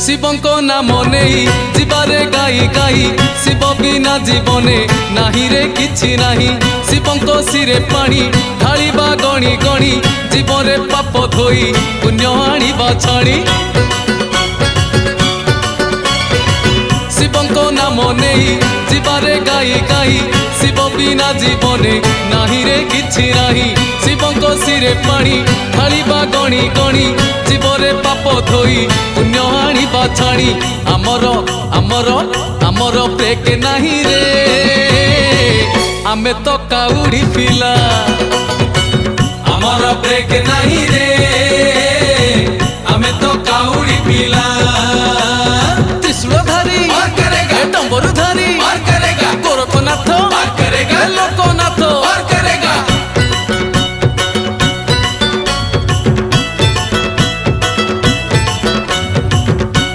शिवंको नाम नहीं जीवारे गाई गाई शिव बिना जीवने नाही रे किछि नाही। शिवंको सिरे पानी ढालिबा गणी गणी जीवरे पाप धोई पुण्य आनिबा छाणी। शिवंको नाम नहीं जीवारे गाई गाई शिव बिना जीवने नाही रे किछि नाही। शिवंको सिरे पानी ढालिबा गणी गणी जीवरे पाप धोई पुण्य आनिबा छाणी। आमर आमर आमर ब्रेक नाही रे आमे तो काउडी पिला। आमर ब्रेक नाही